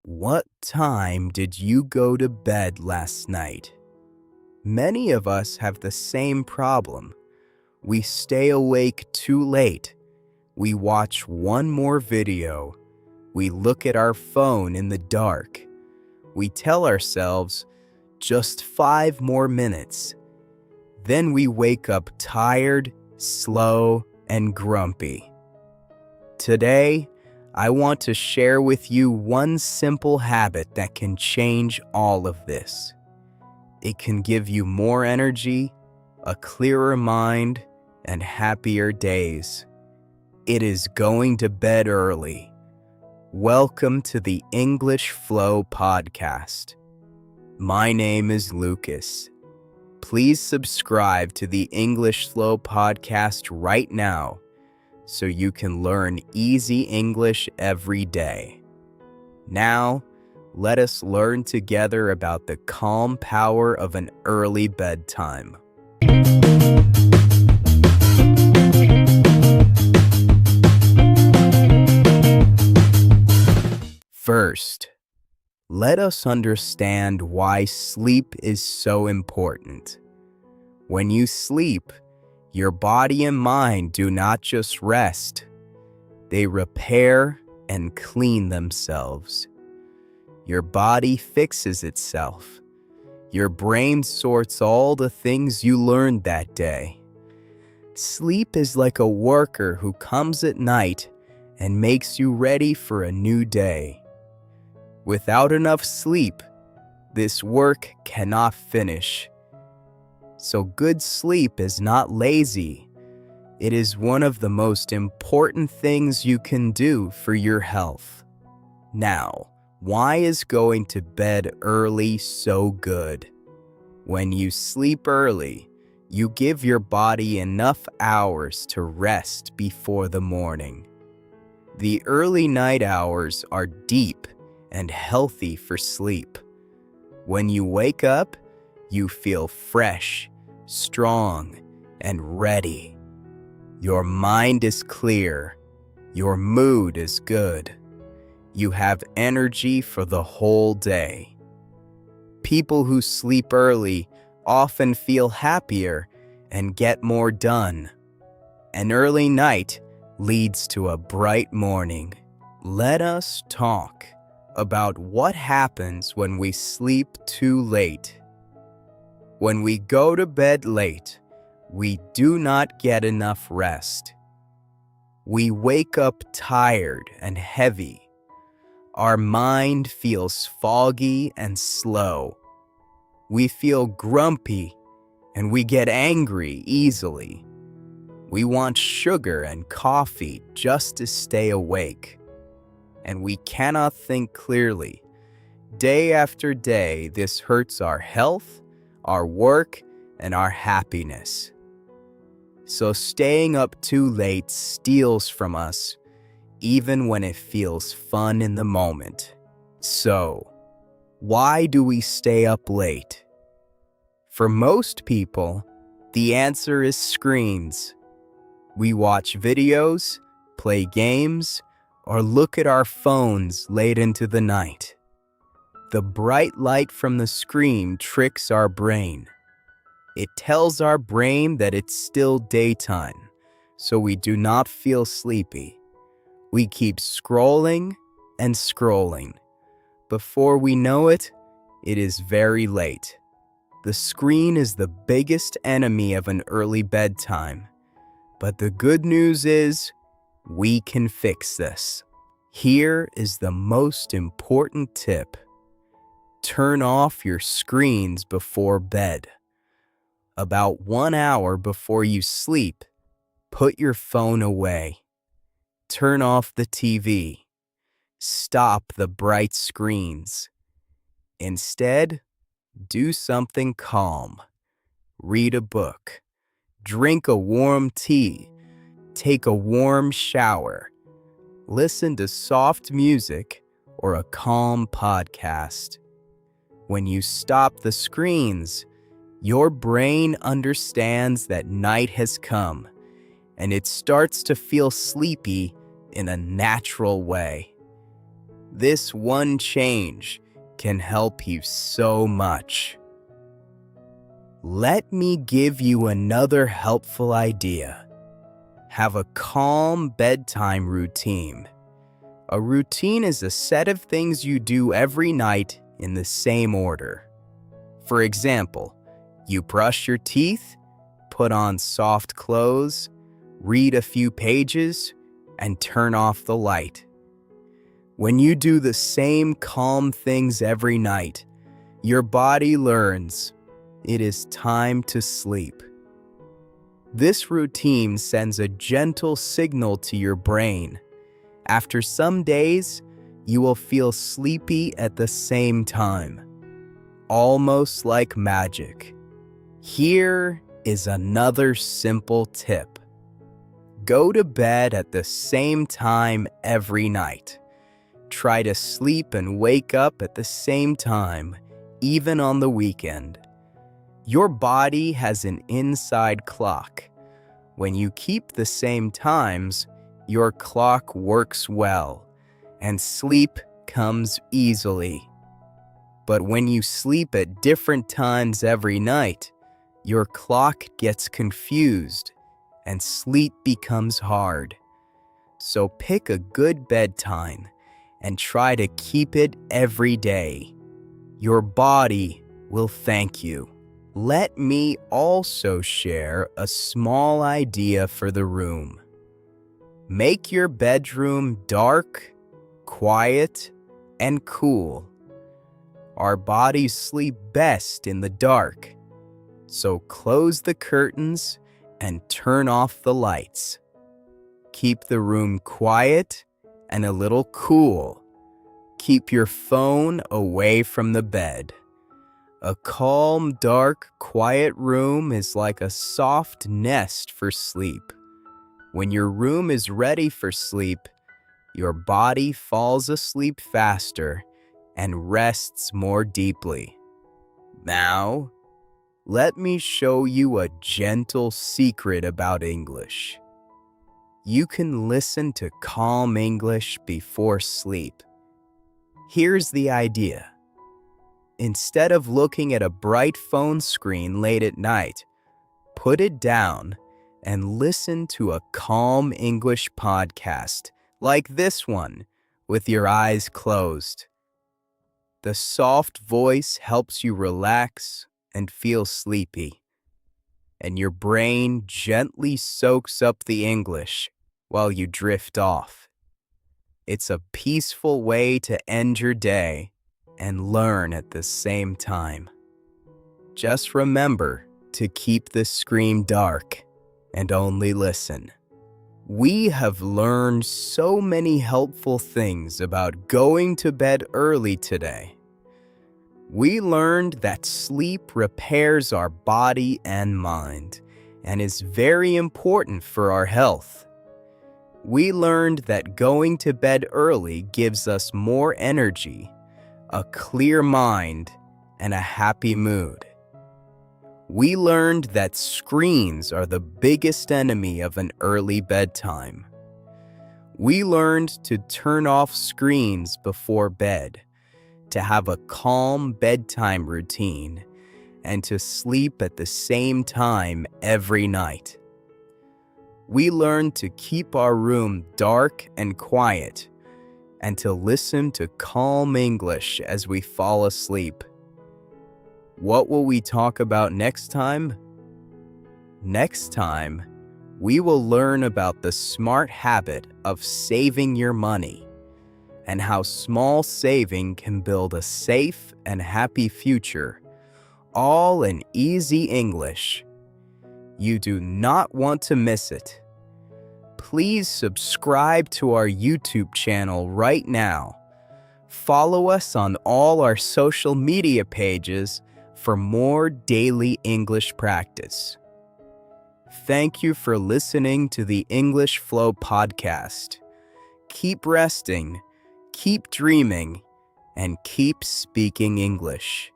What time did you go to bed last night? Many of us have the same problem. We stay awake too late. We watch one more video. We look at our phone in the dark. We tell ourselves, just 5 more minutes. Then we wake up tired, slow, and grumpy. Today, I want to share with you one simple habit that can change all of this. It can give you more energy, a clearer mind, and happier days. It is going to bed early. Welcome to the English Flow podcast. My name is Lucas. Please subscribe to the English Flow podcast right now so you can learn easy English every day. Now, let us learn together about the calm power of an early bedtime. First, let us understand why sleep is so important. When you sleep, your body and mind do not just rest. They repair and clean themselves. Your body fixes itself. Your brain sorts all the things you learned that day. Sleep is like a worker who comes at night and makes you ready for a new day. Without enough sleep, this work cannot finish. So good sleep is not lazy. It is one of the most important things you can do for your health. Now, why is going to bed early so good? When you sleep early, you give your body enough hours to rest before the morning. The early night hours are deep and healthy for sleep. When you wake up, you feel fresh, strong, and ready. Your mind is clear. Your mood is good. You have energy for the whole day. People who sleep early often feel happier and get more done. An early night leads to a bright morning. Let us talk about what happens when we sleep too late. When we go to bed late, we do not get enough rest. We wake up tired and heavy. Our mind feels foggy and slow. We feel grumpy and we get angry easily. We want sugar and coffee just to stay awake. And we cannot think clearly. Day after day, this hurts our health, our work, and our happiness. So staying up too late steals from us, even when it feels fun in the moment. So, why do we stay up late? For most people, the answer is screens. We watch videos, play games, or look at our phones late into the night. The bright light from the screen tricks our brain. It tells our brain that it's still daytime, so we do not feel sleepy. We keep scrolling and scrolling. Before we know it, it is very late. The screen is the biggest enemy of an early bedtime. But the good news is, we can fix this. Here is the most important tip. Turn off your screens before bed. About 1 hour before you sleep, put your phone away. Turn off the TV. Stop the bright screens. Instead, do something calm. Read a book. Drink a warm tea. Take a warm shower. Listen to soft music or a calm podcast. When you stop the screens, your brain understands that night has come, and it starts to feel sleepy in a natural way. This one change can help you so much. Let me give you another helpful idea. Have a calm bedtime routine. A routine is a set of things you do every night in the same order. For example, you brush your teeth, put on soft clothes, read a few pages, and turn off the light. When you do the same calm things every night, your body learns it is time to sleep. This routine sends a gentle signal to your brain. After some days, you will feel sleepy at the same time, almost like magic. Here is another simple tip. Go to bed at the same time every night. Try to sleep and wake up at the same time, even on the weekend. Your body has an inside clock. When you keep the same times, your clock works well, and sleep comes easily. But when you sleep at different times every night, your clock gets confused, and sleep becomes hard. So pick a good bedtime and try to keep it every day. Your body will thank you. Let me also share a small idea for the room. Make your bedroom dark, quiet, and cool. Our bodies sleep best in the dark, so close the curtains and turn off the lights. Keep the room quiet and a little cool. Keep your phone away from the bed. A calm, dark, quiet room is like a soft nest for sleep. When your room is ready for sleep, your body falls asleep faster and rests more deeply. Now, let me show you a gentle secret about English. You can listen to calm English before sleep. Here's the idea. Instead of looking at a bright phone screen late at night, put it down and listen to a calm English podcast like this one with your eyes closed. The soft voice helps you relax and feel sleepy, and your brain gently soaks up the English while you drift off. It's a peaceful way to end your day and learn at the same time. Just remember to keep the screen dark and only listen. We have learned so many helpful things about going to bed early today. We learned that sleep repairs our body and mind and is very important for our health. We learned that going to bed early gives us more energy, a clear mind, and a happy mood. We learned that screens are the biggest enemy of an early bedtime. We learned to turn off screens before bed, to have a calm bedtime routine, and to sleep at the same time every night. We learned to keep our room dark and quiet, and to listen to calm English as we fall asleep. What will we talk about next time? Next time, we will learn about the smart habit of saving your money and how small saving can build a safe and happy future, all in easy English. You do not want to miss it. Please subscribe to our YouTube channel right now. Follow us on all our social media pages for more daily English practice. Thank you for listening to the English Flow podcast. Keep resting, keep dreaming, and keep speaking English.